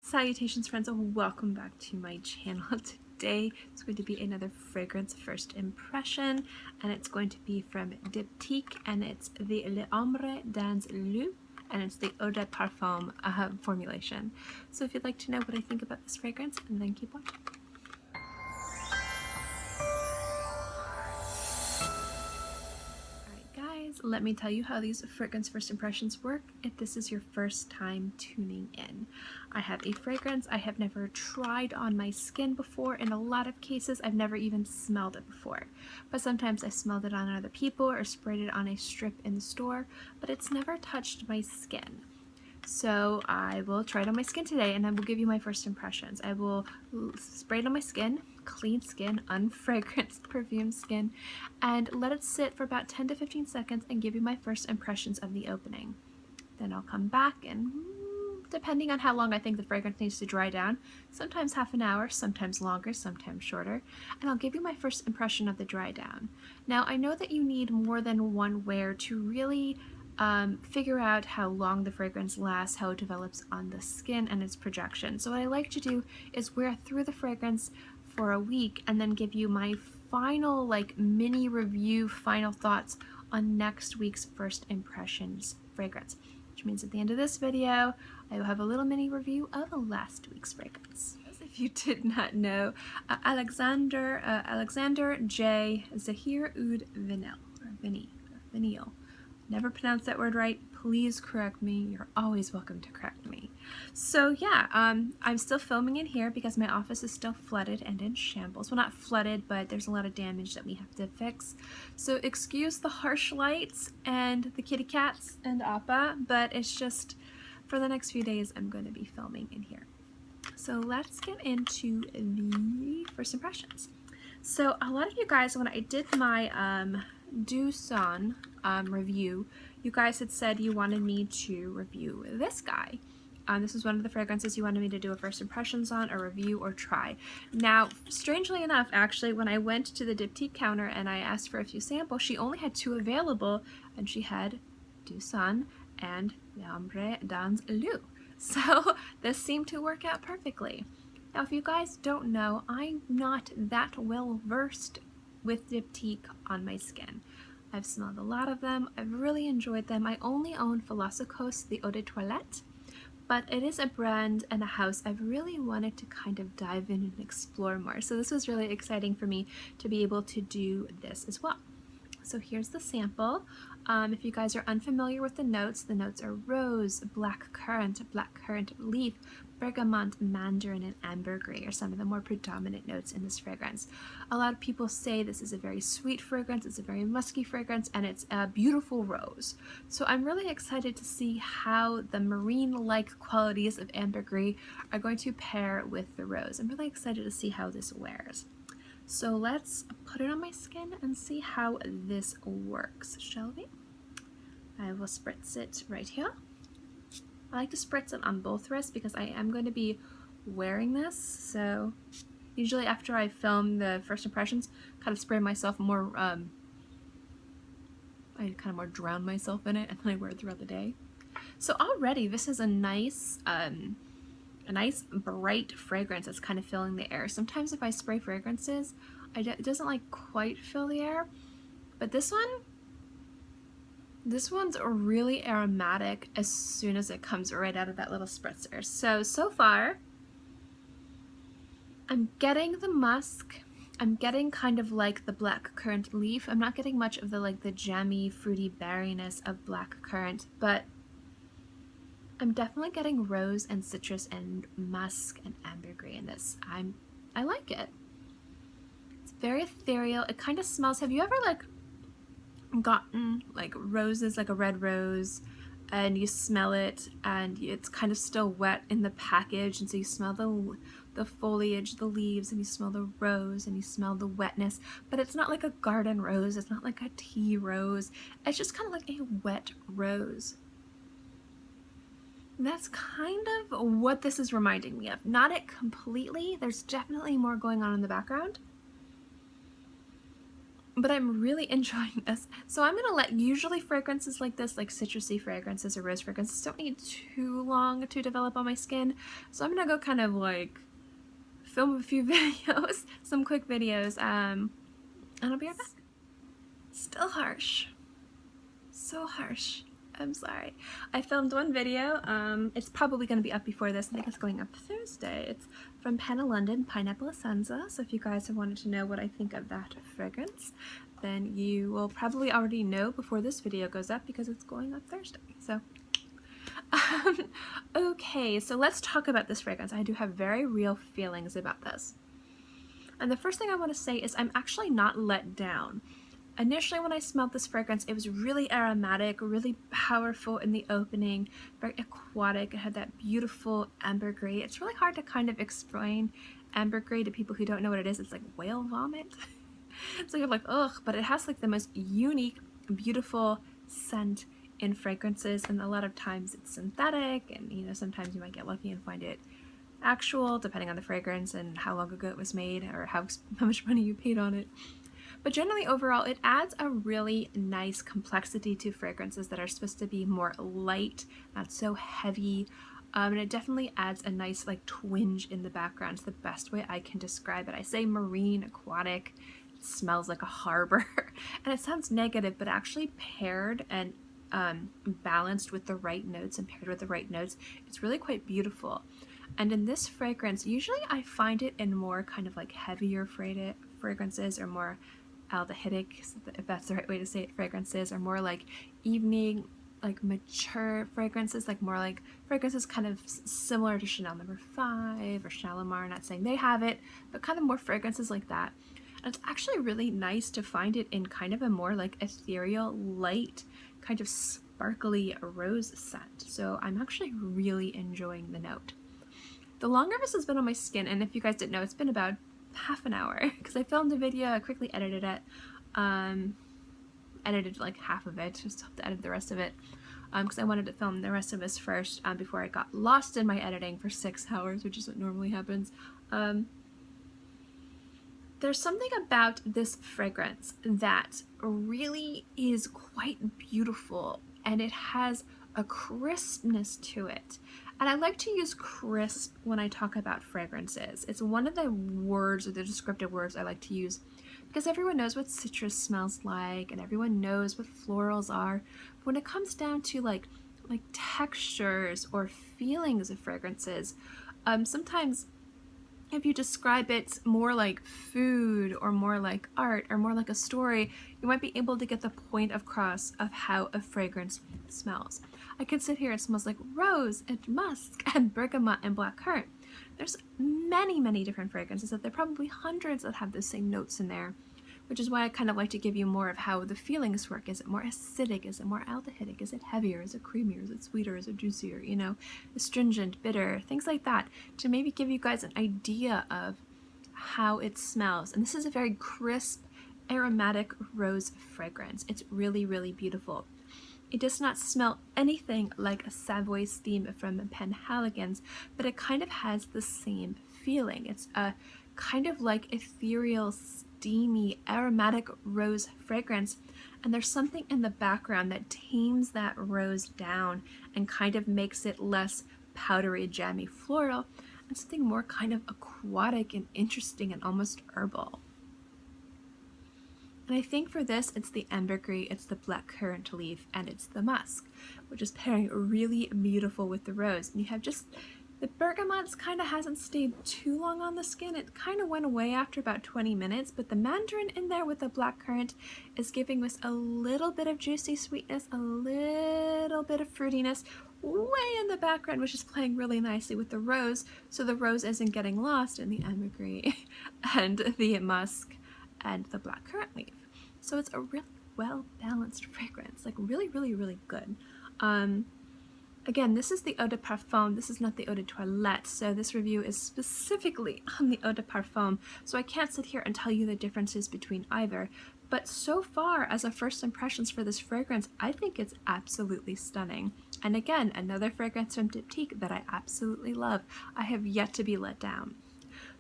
Salutations friends, and welcome back to my channel. Today it's going to be another fragrance first impression, and it's going to be from Diptyque, and it's the L'Ombre dans l'eau, and it's the Eau de Parfum formulation. So if you'd like to know what I think about this fragrance, then keep watching. Let me tell you how these fragrance first impressions work if this is your first time tuning in. I have a fragrance I have never tried on my skin before. In a lot of cases, I've never even smelled it before. But sometimes I smelled it on other people or sprayed it on a strip in the store, but it's never touched my skin. So I will try it on my skin today, and I will give you my first impressions. I will spray it on my skin, clean skin, unfragranced perfumed skin, and let it sit for about 10 to 15 seconds and give you my first impressions of the opening. Then I'll come back and, depending on how long I think the fragrance needs to dry down, sometimes half an hour, sometimes longer, sometimes shorter, and I'll give you my first impression of the dry down. Now I know that you need more than one wear to really figure out how long the fragrance lasts, how it develops on the skin, and its projection. So what I like to do is wear through the fragrance for a week and then give you my final mini review, final thoughts on next week's first impressions fragrance, which means at the end of this video I will have a little mini review of last week's fragrance. If you did not know, Alexandre J. Zaheer Oud Vanille, or Vanille. Never pronounced that word right. Please correct me. You're always welcome to correct me. So yeah, I'm still filming in here because my office is still flooded and in shambles. Well, not flooded, but there's a lot of damage that we have to fix. So excuse the harsh lights and the kitty cats and Appa, but it's just for the next few days I'm going to be filming in here. So let's get into the first impressions. So a lot of you guys, when I did my Du Son review, you guys had said you wanted me to review this guy. This was one of the fragrances you wanted me to do a first impressions on, or review, or try. Now, strangely enough, actually, when I went to the Diptyque counter and I asked for a few samples, she only had 2 available, and she had Du Son and L'Ombre dans l'eau. So this seemed to work out perfectly. Now, if you guys don't know, I'm not that well versed with Diptyque on my skin. I've smelled a lot of them. I've really enjoyed them. I only own Photofocus, the Eau de Toilette, but it is a brand and a house I've really wanted to kind of dive in and explore more. So this was really exciting for me to be able to do this as well. So here's the sample. If you guys are unfamiliar with the notes are rose, black currant leaf, bergamot, mandarin, and ambergris are some of the more predominant notes in this fragrance. A lot of people say this is a very sweet fragrance, it's a very musky fragrance, and it's a beautiful rose. So I'm really excited to see how the marine-like qualities of ambergris are going to pair with the rose. I'm really excited to see how this wears. So let's put it on my skin and see how this works, shall we? I will spritz it right here. I like to spritz it on both wrists because I am going to be wearing this. So usually after I film the first impressions, kind of spray myself more, I kind of more drown myself in it, and then I wear it throughout the day. So already this is a nice bright fragrance that's kind of filling the air. Sometimes if I spray fragrances, it doesn't quite fill the air, but this one's really aromatic as soon as it comes right out of that little spritzer. So far, I'm getting the musk. I'm getting kind of like the black currant leaf. I'm not getting much of the jammy, fruity berryness of black currant, but I'm definitely getting rose and citrus and musk and ambergris in this. I like it. It's very ethereal. It kind of smells. Have you ever gotten roses, like a red rose, and you smell it and it's kind of still wet in the package, and so you smell the foliage, the leaves, and you smell the rose and you smell the wetness, but it's not like a garden rose, it's not like a tea rose, it's just kind of like a wet rose. That's kind of what this is reminding me of. Not it completely, there's definitely more going on in the background, but I'm really enjoying this. So I'm gonna let, usually fragrances like this, like citrusy fragrances or rose fragrances, don't need too long to develop on my skin. So I'm gonna go kind of like film a few videos, some quick videos, and I'll be right back. Still harsh. So harsh. I'm sorry. I filmed one video. It's probably going to be up before this. I think it's going up Thursday. It's from Penna London, Pineapple Essenza. So if you guys have wanted to know what I think of that fragrance, then you will probably already know before this video goes up because it's going up Thursday. So, okay, so let's talk about this fragrance. I do have very real feelings about this. And the first thing I want to say is I'm actually not let down. Initially when I smelled this fragrance, it was really aromatic, really powerful in the opening, very aquatic. It had that beautiful ambergris. It's really hard to kind of explain ambergris to people who don't know what it is. It's like whale vomit. So you're like, ugh, but it has like the most unique, beautiful scent in fragrances, and a lot of times it's synthetic, and you know, sometimes you might get lucky and find it actual, depending on the fragrance and how long ago it was made or how much money you paid on it. But generally overall, it adds a really nice complexity to fragrances that are supposed to be more light, not so heavy. And it definitely adds a nice like twinge in the background. It's the best way I can describe it. I say marine, aquatic, it smells like a harbor. And it sounds negative, but actually paired and balanced with the right notes and paired with the right notes, it's really quite beautiful. And in this fragrance, usually I find it in more kind of like heavier fragrances or more aldehydic, if that's the right way to say it, fragrances, or more like evening, like mature fragrances, like more like fragrances kind of similar to Chanel No. 5 or Chanel Amar. Not saying they have it, but kind of more fragrances like that. And it's actually really nice to find it in kind of a more like ethereal, light, kind of sparkly rose scent. So I'm actually really enjoying the note. The longer this has been on my skin, and if you guys didn't know, it's been about half an hour because I filmed a video, I quickly edited it, edited like half of it, just have to edit the rest of it because I wanted to film the rest of this first before I got lost in my editing for 6 hours, which is what normally happens. There's something about this fragrance that really is quite beautiful, and it has a crispness to it. And I like to use crisp when I talk about fragrances. It's one of the words, or the descriptive words I like to use, because everyone knows what citrus smells like and everyone knows what florals are. But when it comes down to like textures or feelings of fragrances, sometimes if you describe it more like food or more like art or more like a story, you might be able to get the point across of how a fragrance smells. I could sit here, it smells like rose and musk and bergamot and black currant. There's many, many different fragrances that there are probably hundreds that have the same notes in there, which is why I kind of like to give you more of how the feelings work. Is it more acidic? Is it more aldehydic? Is it heavier? Is it creamier? Is it sweeter? Is it juicier? You know, astringent, bitter, things like that, to maybe give you guys an idea of how it smells. And this is a very crisp, aromatic rose fragrance. It's really, really beautiful. It does not smell anything like a Savoy Steam from Penhaligon's, but it kind of has the same feeling. It's a kind of like ethereal, steamy, aromatic rose fragrance, and there's something in the background that tames that rose down and kind of makes it less powdery, jammy, floral, and something more kind of aquatic and interesting and almost herbal. And I think for this, it's the ambergris, it's the black currant leaf, and it's the musk, which is pairing really beautiful with the rose. And you have just, the bergamot kind of hasn't stayed too long on the skin. It kind of went away after about 20 minutes, but the mandarin in there with the black currant is giving us a little bit of juicy sweetness, a little bit of fruitiness way in the background, which is playing really nicely with the rose, so the rose isn't getting lost in the ambergris and the musk and the black currant leaf. So it's a really well-balanced fragrance, like really, really, really good. Again, this is the Eau de Parfum, this is not the Eau de Toilette, so this review is specifically on the Eau de Parfum, so I can't sit here and tell you the differences between either, but so far as a first impressions for this fragrance, I think it's absolutely stunning. And again, another fragrance from Diptyque that I absolutely love. I have yet to be let down.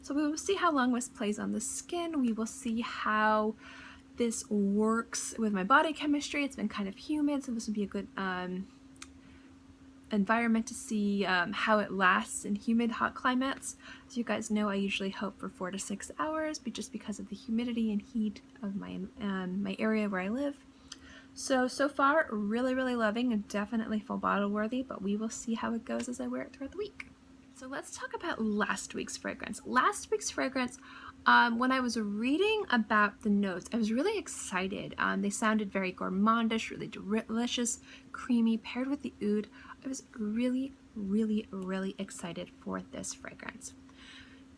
So we will see how long this plays on the skin, we will see how this works with my body chemistry. It's been kind of humid, so this would be a good environment to see how it lasts in humid, hot climates. As you guys know, I usually hope for 4 to 6 hours, but just because of the humidity and heat of my area where I live. So far, really, really loving, and definitely full bottle worthy, but we will see how it goes as I wear it throughout the week. So let's talk about last week's fragrance. Last week's fragrance, when I was reading about the notes, I was really excited. They sounded very gourmandish, really delicious, creamy, paired with the oud. I was really, really, really excited for this fragrance.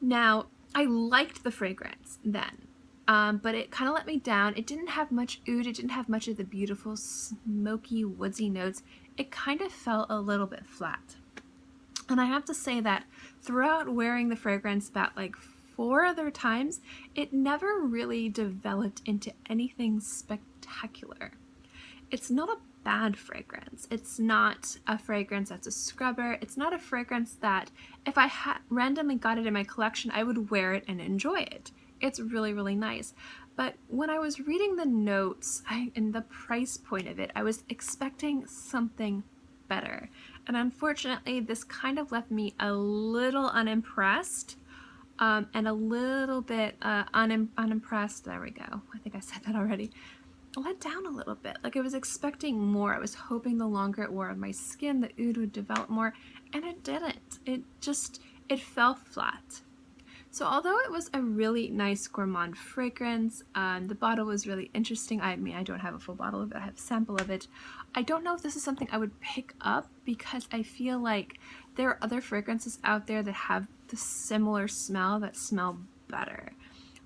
Now, I liked the fragrance then, but it kind of let me down. It didn't have much oud. It didn't have much of the beautiful, smoky, woodsy notes. It kind of felt a little bit flat. And I have to say that throughout wearing the fragrance about like 4 other times, it never really developed into anything spectacular. It's not a bad fragrance. It's not a fragrance that's a scrubber. It's not a fragrance that if I randomly got it in my collection, I would wear it and enjoy it. It's really, really nice. But when I was reading the notes and the price point of it, I was expecting something better. And unfortunately, this kind of left me a little unimpressed and a little bit unimpressed. There we go. I think I said that already. Let down a little bit. Like I was expecting more. I was hoping the longer it wore on my skin, the oud would develop more, and it didn't. It fell flat. So although it was a really nice gourmand fragrance, the bottle was really interesting. I mean, I don't have a full bottle of it. I have a sample of it. I don't know if this is something I would pick up because I feel like there are other fragrances out there that have the similar smell that smell better.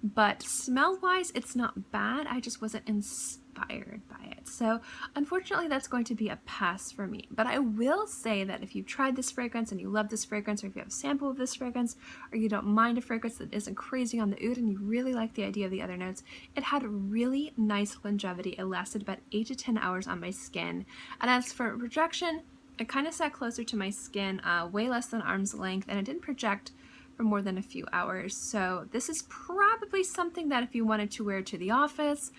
But smell-wise, it's not bad. I just wasn't inspired by it. So unfortunately, that's going to be a pass for me. But I will say that if you've tried this fragrance and you love this fragrance, or if you have a sample of this fragrance, or you don't mind a fragrance that isn't crazy on the oud and you really like the idea of the other notes, it had really nice longevity. It lasted about 8 to 10 hours on my skin. And as for projection, it kind of sat closer to my skin, way less than arm's length, and it didn't project for more than a few hours. So this is probably something that if you wanted to wear to the office,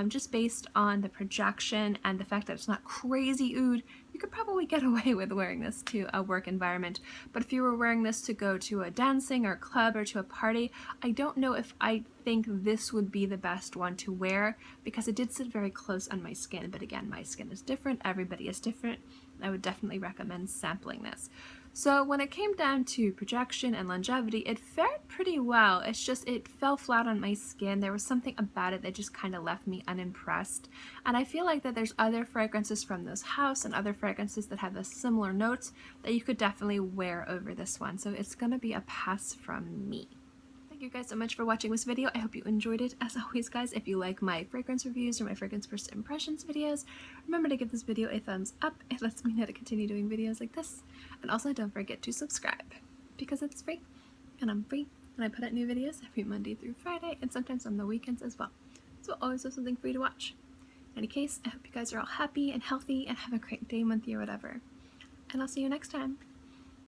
just based on the projection and the fact that it's not crazy oud, you could probably get away with wearing this to a work environment. But if you were wearing this to go to a dancing or club or to a party, I don't know if I think this would be the best one to wear because it did sit very close on my skin. But again, my skin is different, everybody is different. I would definitely recommend sampling this. So when it came down to projection and longevity, it fared pretty well. It's just it fell flat on my skin. There was something about it that just kind of left me unimpressed. And I feel like that there's other fragrances from this house and other fragrances that have the similar notes that you could definitely wear over this one. So it's going to be a pass from me. Thank you guys so much for watching this video. I hope you enjoyed it. As always, guys, if you like my fragrance reviews or my fragrance first impressions videos, remember to give this video a thumbs up. It lets me know to continue doing videos like this. And also don't forget to subscribe because it's free and I'm free and I put out new videos every Monday through Friday and sometimes on the weekends as well. So always have something for you to watch. In any case, I hope you guys are all happy and healthy and have a great day, month, year, whatever. And I'll see you next time.